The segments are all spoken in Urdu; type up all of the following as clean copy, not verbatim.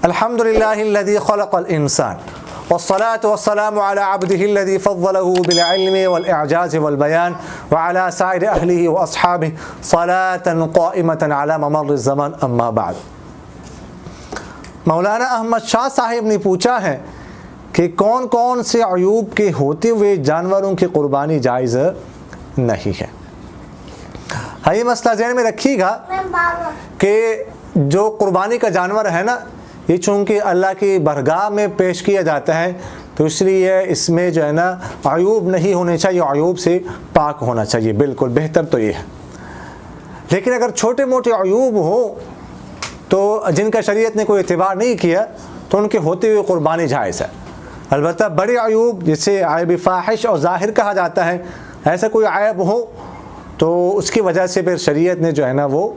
الحمد لله الذي خلق الإنسان والصلاة والسلام على عبده الذي فضله بالعلم والإعجاز والبيان وعلى سائر أهله وأصحابه صلاة قائمة على ممر الزمان أما بعد. مولانا احمد شاہ صاحب نے پوچھا ہے کہ کون کون سے عیوب کے ہوتے ہوئے جانوروں کی قربانی جائز نہیں ہے. یہ مسئلہ ذہن میں رکھیے گا کہ جو قربانی کا جانور ہے نا، یہ چونکہ اللہ کی بارگاہ میں پیش کیا جاتا ہے تو اس لیے اس میں جو ہے نا عیوب نہیں ہونے چاہیے، عیوب سے پاک ہونا چاہیے. بالکل بہتر تو یہ ہے. لیکن اگر چھوٹے موٹے عیوب ہو تو جن کا شریعت نے کوئی اعتبار نہیں کیا تو ان کے ہوتے ہوئے قربانی جائز ہے. البتہ بڑے عیوب جسے عیب فاحش اور ظاہر کہا جاتا ہے، ایسا کوئی عیب ہو تو اس کی وجہ سے پھر شریعت نے جو ہے نا وہ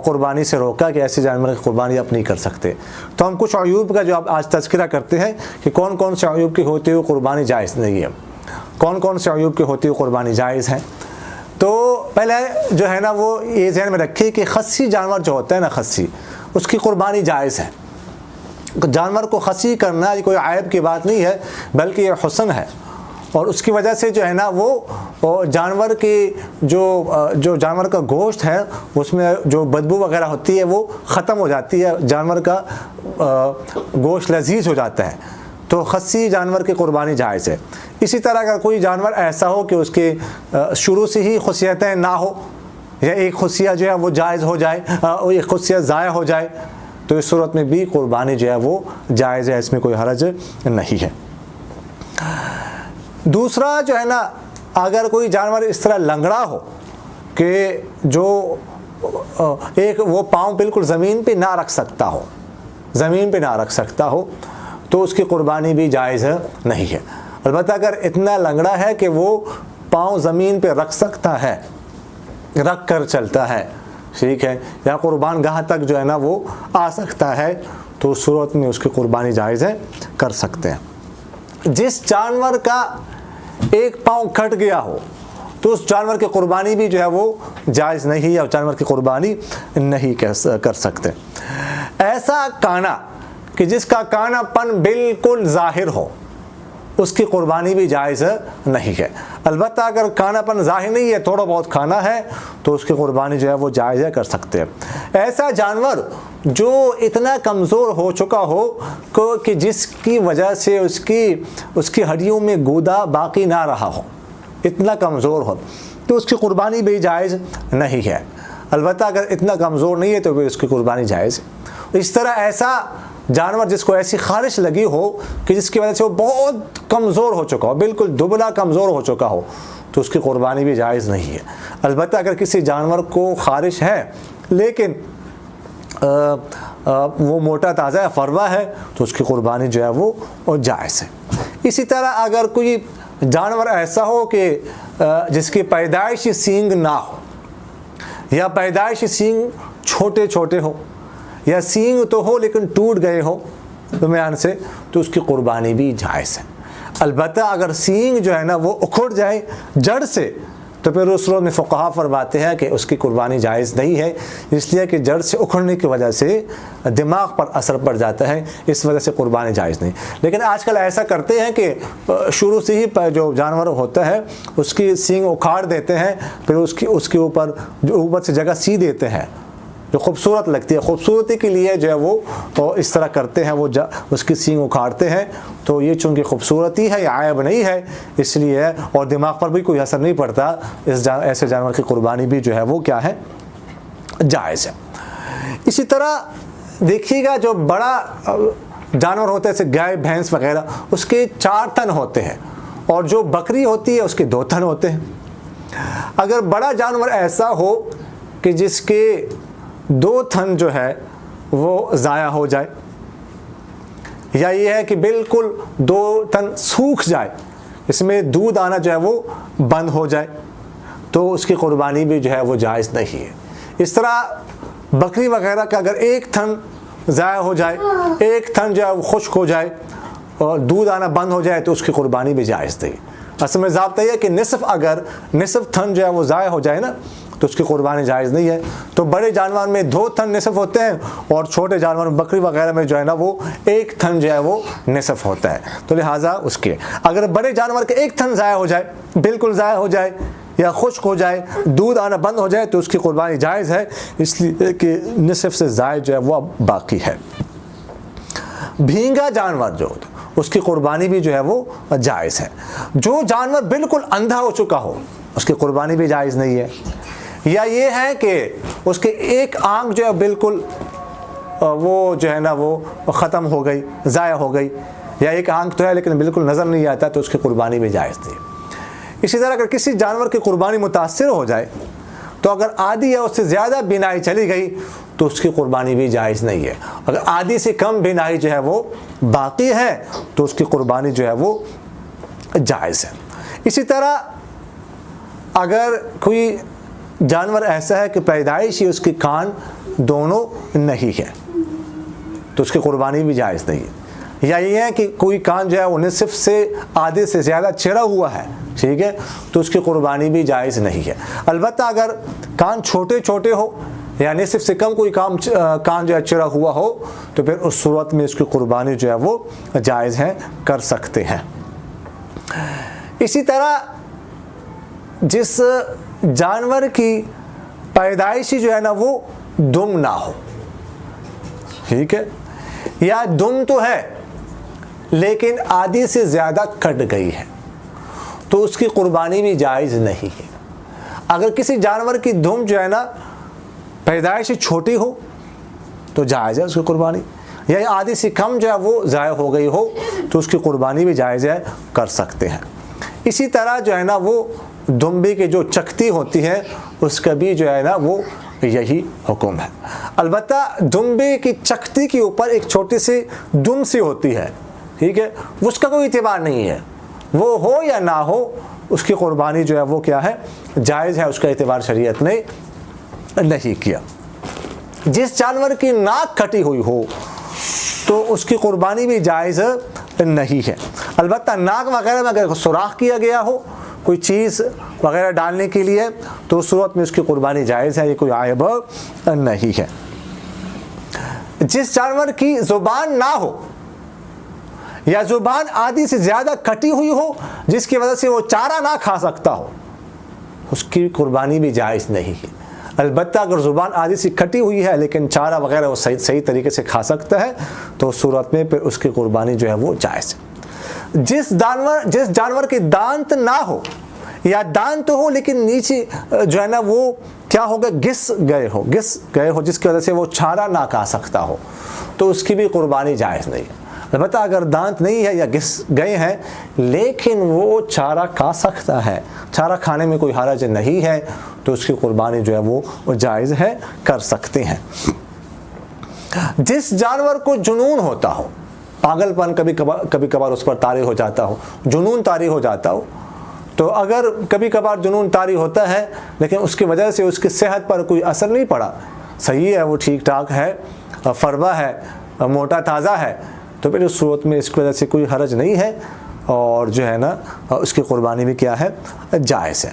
قربانی سے روکا کہ ایسے جانور کی قربانی آپ نہیں کر سکتے. تو ہم کچھ عیوب کا جو آج تذکرہ کرتے ہیں کہ کون کون سے عیوب کے ہوتے ہوئے قربانی جائز نہیں ہے، کون کون سے عیوب کے ہوتے ہوئے قربانی جائز ہیں. تو پہلے جو ہے نا وہ یہ ذہن میں رکھیے کہ خصی جانور جو ہوتا ہے نا، خصی، اس کی قربانی جائز ہے. جانور کو خصی کرنا یہ کوئی عیب کی بات نہیں ہے بلکہ یہ حسن ہے، اور اس کی وجہ سے جو ہے نا وہ جانور کی جو جانور کا گوشت ہے اس میں جو بدبو وغیرہ ہوتی ہے وہ ختم ہو جاتی ہے، جانور کا گوشت لذیذ ہو جاتا ہے. تو خصی جانور کی قربانی جائز ہے. اسی طرح اگر کوئی جانور ایسا ہو کہ اس کے شروع سے ہی خصیتیں نہ ہو، یا ایک خصیہ جو ہے وہ جائز ہو جائے اور ایک خصیہ ضائع ہو جائے، تو اس صورت میں بھی قربانی جو ہے وہ جائز ہے، اس میں کوئی حرج نہیں ہے. دوسرا جو ہے نا، اگر کوئی جانور اس طرح لنگڑا ہو کہ جو ایک وہ پاؤں بالکل زمین پہ نہ رکھ سکتا ہو، زمین پہ نہ رکھ سکتا ہو، تو اس کی قربانی بھی جائز نہیں ہے. البتہ اگر اتنا لنگڑا ہے کہ وہ پاؤں زمین پہ رکھ سکتا ہے، رکھ کر چلتا ہے، ٹھیک ہے، یا قربان گاہ تک جو ہے نا وہ آ سکتا ہے، تو اس صورت میں اس کی قربانی جائز ہے، کر سکتے ہیں. جس جانور کا ایک پاؤں کٹ گیا ہو تو اس جانور کی قربانی بھی جو ہے وہ جائز نہیں ہے، اور جانور کی قربانی نہیں کر سکتے. ایسا کانا کہ جس کا کانا پن بالکل ظاہر ہو، اس کی قربانی بھی جائز نہیں ہے. البتہ اگر کانا پن ظاہر نہیں ہے، تھوڑا بہت کھانا ہے، تو اس کی قربانی جو ہے وہ جائز ہے، کر سکتے ہیں. ایسا جانور جو اتنا کمزور ہو چکا ہو کہ جس کی وجہ سے اس کی ہڈیوں میں گودا باقی نہ رہا ہو، اتنا کمزور ہو، تو اس کی قربانی بھی جائز نہیں ہے. البتہ اگر اتنا کمزور نہیں ہے تو پھر اس کی قربانی جائز ہے. اس طرح ایسا جانور جس کو ایسی خارش لگی ہو کہ جس کی وجہ سے وہ بہت کمزور ہو چکا ہو، بالکل دبلا کمزور ہو چکا ہو، تو اس کی قربانی بھی جائز نہیں ہے. البتہ اگر کسی جانور کو خارش ہے لیکن وہ موٹا تازہ ہے، فروا ہے، تو اس کی قربانی جو ہے وہ جائز ہے. اسی طرح اگر کوئی جانور ایسا ہو کہ جس کی پیدائشی سینگ نہ ہو، یا پیدائشی سینگ چھوٹے چھوٹے ہو، یا سینگ تو ہو لیکن ٹوٹ گئے ہو درمیان سے، تو اس کی قربانی بھی جائز ہے. البتہ اگر سینگ جو ہے نا وہ اکھڑ جائے جڑ سے، تو پھر اس روز میں فقہا فرماتے ہیں کہ اس کی قربانی جائز نہیں ہے، اس لیے کہ جڑ سے اکھڑنے کی وجہ سے دماغ پر اثر پڑ جاتا ہے، اس وجہ سے قربانی جائز نہیں. لیکن آج کل ایسا کرتے ہیں کہ شروع سے ہی جو جانور ہوتا ہے اس کی سینگ اکھاڑ دیتے ہیں، پھر اس کے اوپر جو اوپر سے جگہ سی دیتے ہیں جو خوبصورت لگتی ہے، خوبصورتی کے لیے جو ہے وہ اس طرح کرتے ہیں، وہ اس کی سینگ اکھاڑتے ہیں. تو یہ چونکہ خوبصورتی ہے، یہ عیب نہیں ہے، اس لیے، اور دماغ پر بھی کوئی اثر نہیں پڑتا، ایسے جانور کی قربانی بھی جو ہے وہ کیا ہے، جائز ہے. اسی طرح دیکھیے گا جو بڑا جانور ہوتا ہے جیسے گائے بھینس وغیرہ، اس کے 4 تن ہوتے ہیں، اور جو بکری ہوتی ہے اس کے 2 تن ہوتے ہیں. اگر بڑا جانور ایسا ہو کہ جس کے 2 تھن جو ہے وہ ضائع ہو جائے، یا یہ ہے کہ بالکل 2 تن سوکھ جائے، اس میں دودھ آنا جو ہے وہ بند ہو جائے، تو اس کی قربانی بھی جو ہے وہ جائز نہیں ہے. اس طرح بکری وغیرہ کا اگر 1 تھن ضائع ہو جائے، 1 تھن جو ہے وہ خشک ہو جائے اور دودھ آنا بند ہو جائے، تو اس کی قربانی بھی جائز نہیں. اصل میں ضابطہ یہ ہے کہ نصف تھن جو ہے وہ ضائع ہو جائے نا، تو اس کی قربانی جائز نہیں ہے. تو بڑے جانور میں 2 تھن نصف ہوتے ہیں اور چھوٹے جانور بکری وغیرہ میں جو ہے نا وہ 1 تھن جو ہے وہ نصف ہوتا ہے. تو لہٰذا اس کے اگر بڑے جانور کے 1 تھن ضائع ہو جائے, بالکل ضائع ہو جائے یا خشک ہو جائے, دودھ آنا بند ہو جائے, تو اس کی قربانی جائز ہے, اس لیے کہ نصف سے زائد جو ہے وہ اب باقی ہے. بھینگا جانور جو ہوتا ہے اس کی قربانی بھی جو ہے وہ جائز ہے. جو جانور بالکل اندھا ہو چکا ہو اس کی قربانی بھی جائز نہیں ہے. یا یہ ہے کہ اس کی ایک آنکھ جو ہے بالکل وہ جو ہے نا وہ ختم ہو گئی, ضائع ہو گئی, یا ایک آنکھ تو ہے لیکن بالکل نظر نہیں آتا, تو اس کی قربانی بھی جائز نہیں. اسی طرح اگر کسی جانور کی قربانی متاثر ہو جائے تو اگر آدھی یا اس سے زیادہ بینائی چلی گئی تو اس کی قربانی بھی جائز نہیں ہے. اگر آدھی سے کم بینائی جو ہے وہ باقی ہے تو اس کی قربانی جو ہے وہ جائز ہے. اسی طرح اگر کوئی جانور ایسا ہے کہ پیدائشی اس کے کان دونوں نہیں ہے تو اس کی قربانی بھی جائز نہیں ہے. یا یہ ہے کہ کوئی کان جو ہے وہ نصف سے آدھے سے زیادہ چڑھا ہوا ہے, ٹھیک ہے, تو اس کی قربانی بھی جائز نہیں ہے. البتہ اگر کان چھوٹے چھوٹے ہو یا نصف سے کم کوئی کان جو ہے چڑھا ہوا ہو تو پھر اس صورت میں اس کی قربانی جو ہے وہ جائز ہے, کر سکتے ہیں. اسی طرح جس جانور کی پیدائشی جو ہے نا وہ دم نہ ہو, ٹھیک ہے, یا دم تو ہے لیکن آدھی سے زیادہ کٹ گئی ہے, تو اس کی قربانی بھی جائز نہیں ہے. اگر کسی جانور کی دم جو ہے نا پیدائشی چھوٹی ہو تو جائز ہے اس کی قربانی, یا آدھی سے کم جو ہے وہ ضائع ہو گئی ہو تو اس کی قربانی بھی جائز ہے, کر سکتے ہیں. اسی طرح جو ہے نا وہ دمبے کی جو چکتی ہوتی ہے اس کا بھی جو ہے نا وہ یہی حکم ہے. البتہ دمبے کی چکتی کے اوپر ایک چھوٹی سی دم سی ہوتی ہے, ٹھیک ہے, اس کا کوئی اعتبار نہیں ہے, وہ ہو یا نہ ہو اس کی قربانی جو ہے وہ کیا ہے, جائز ہے, اس کا اعتبار شریعت نے نہیں کیا. جس جانور کی ناک کٹی ہوئی ہو تو اس کی قربانی بھی جائز نہیں ہے. البتہ ناک وغیرہ میں اگر سوراخ کیا گیا ہو کوئی چیز وغیرہ ڈالنے کے لیے تو اس صورت میں اس کی قربانی جائز ہے, یہ کوئی عیب نہیں ہے. جس جانور کی زبان نہ ہو یا زبان آدھی سے زیادہ کٹی ہوئی ہو جس کی وجہ سے وہ چارہ نہ کھا سکتا ہو اس کی قربانی بھی جائز نہیں ہے. البتہ اگر زبان آدھی سے کٹی ہوئی ہے لیکن چارہ وغیرہ وہ صحیح طریقے سے کھا سکتا ہے تو اس صورت میں پھر اس کی قربانی جو ہے وہ جائز ہے. جس جانور کے دانت نہ ہو یا دانت ہو لیکن نیچے جو ہے نا وہ کیا ہوگا, گس گئے ہو جس کی وجہ سے وہ چارہ نہ کھا سکتا ہو تو اس کی بھی قربانی جائز نہیں ہے. البتہ اگر دانت نہیں ہے یا گس گئے ہیں لیکن وہ چارہ کھا سکتا ہے, چارہ کھانے میں کوئی حرج نہیں ہے, تو اس کی قربانی جو ہے وہ جائز ہے, کر سکتے ہیں. جس جانور کو جنون ہوتا ہو, پاگل پن کبھی کبھار اس پر طاری ہو جاتا ہو, جنون طاری ہو جاتا ہو, تو اگر کبھی کبھار جنون طاری ہوتا ہے لیکن اس کی وجہ سے اس کی صحت پر کوئی اثر نہیں پڑا, صحیح ہے, وہ ٹھیک ٹھاک ہے, فربہ ہے, موٹا تازہ ہے, تو پھر اس صورت میں اس کی وجہ سے کوئی حرج نہیں ہے اور جو ہے نا اس کی قربانی بھی کیا ہے, جائز ہے.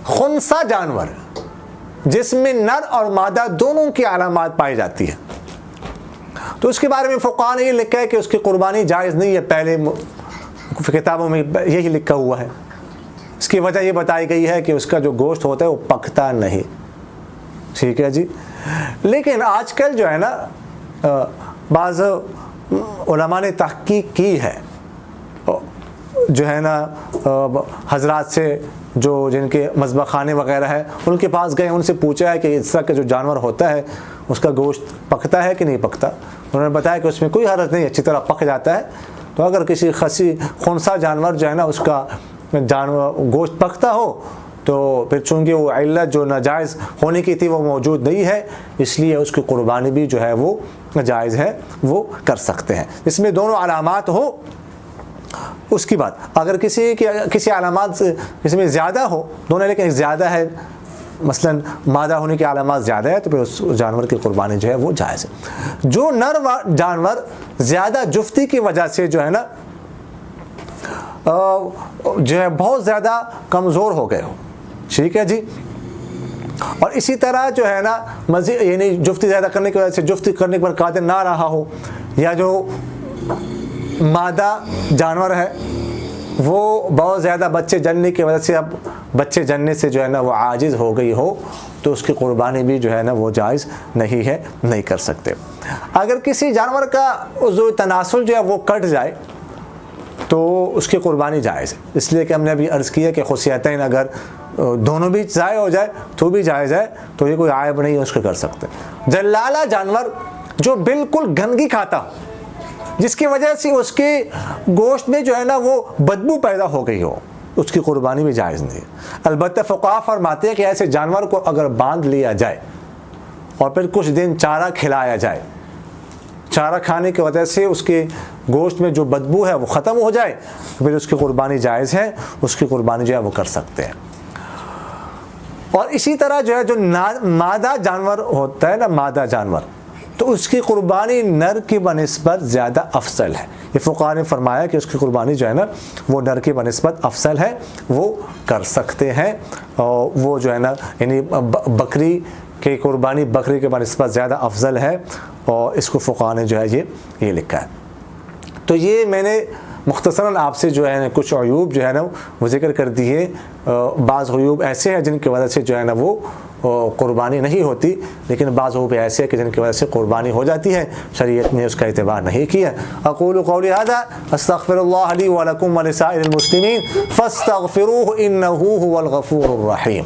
خنثی جانور جس میں نر اور مادہ دونوں کی علامات پائی جاتی ہے تو اس کے بارے میں فقہاء نے یہ لکھا ہے کہ اس کی قربانی جائز نہیں ہے. پہلے کتابوں میں یہی لکھا ہوا ہے. اس کی وجہ یہ بتائی گئی ہے کہ اس کا جو گوشت ہوتا ہے وہ پکتا نہیں, ٹھیک ہے جی. لیکن آج کل جو ہے نا بعض علماء نے تحقیق کی ہے, جو ہے نا حضرات سے جو جن کے مذبح خانے وغیرہ ہے ان کے پاس گئے, ان سے پوچھا ہے کہ اس طرح کا جو جانور ہوتا ہے اس کا گوشت پکتا ہے کہ نہیں پکتا. انہوں نے بتایا کہ اس میں کوئی حرج نہیں, اچھی طرح پک جاتا ہے. تو اگر کسی خنثی جانور جو ہے نا اس کا گوشت پکتا ہو تو پھر چونکہ وہ علت جو ناجائز ہونے کی تھی وہ موجود نہیں ہے, اس لیے اس کی قربانی بھی جو ہے وہ جائز ہے, وہ کر سکتے ہیں. اس میں دونوں علامات ہو اس کی بات. اگر کسی علامات کسی میں زیادہ ہو دونوں لیکن زیادہ ہے, مثلا مادہ ہونے کی علامات زیادہ ہے, تو پھر اس جانور کی قربانی جو ہے وہ جائز ہے. جو نر جانور زیادہ جفتی کی وجہ سے جو ہے نا جو ہے بہت زیادہ کمزور ہو گئے ہو, ٹھیک ہے جی, اور اسی طرح جو ہے نا مزید یعنی جفتی زیادہ کرنے کی وجہ سے جفتی کرنے پر قادر نہ رہا ہو، یا جو مادہ جانور ہے وہ بہت زیادہ بچے جننے کی وجہ سے اب بچے جننے سے جو ہے نا وہ عاجز ہو گئی ہو، تو اس کی قربانی بھی جو ہے نا وہ جائز نہیں ہے، نہیں کر سکتے۔ اگر کسی جانور کا عضو تناسل جو ہے وہ کٹ جائے تو اس کی قربانی جائز ہے، اس لیے کہ ہم نے ابھی عرض کیا کہ خصیتین اگر دونوں بھی ضائع ہو جائے تو بھی جائز ہے، تو یہ کوئی عائب نہیں ہے، اس کو کر سکتے۔ جلالہ جانور جو بالکل گندگی کھاتا ہو، جس کی وجہ سے اس کے گوشت میں جو ہے نا وہ بدبو پیدا ہو گئی ہو، اس کی قربانی بھی جائز نہیں ہے۔ البتہ فقہاء فرماتے ہیں کہ ایسے جانور کو اگر باندھ لیا جائے اور پھر کچھ دن چارہ کھلایا جائے، چارہ کھانے کی وجہ سے اس کے گوشت میں جو بدبو ہے وہ ختم ہو جائے، پھر اس کی قربانی جائز ہے، اس کی قربانی جو ہے وہ کر سکتے ہیں۔ اور اسی طرح جو ہے جو مادہ جانور ہوتا ہے نا، مادہ جانور، تو اس کی قربانی نر کی بنسبت زیادہ افضل ہے۔ یہ فقہاء نے فرمایا کہ اس کی قربانی جو ہے نا وہ نر کی بنسبت افضل ہے، وہ کر سکتے ہیں۔ اور وہ جو ہے نا یعنی بکری کی قربانی بکری کے بنسبت زیادہ افضل ہے، اور اس کو فقہاء نے جو ہے یہ لکھا ہے۔ تو یہ میں نے مختصراً آپ سے جو ہے نا کچھ عیوب جو ہے نا وہ ذکر کر دیے۔ بعض عیوب ایسے ہیں جن کی وجہ سے جو ہے نا وہ قربانی نہیں ہوتی، لیکن بعض عیوب ایسے ہیں کہ جن کی وجہ سے قربانی ہو جاتی ہے، شریعت نے اس کا اعتبار نہیں کیا۔ اقول قولی ھذا استغفر اللہ لی ولکم ولسائر المسلمین فاستغفروہ انہ ھو الغفور الرحیم۔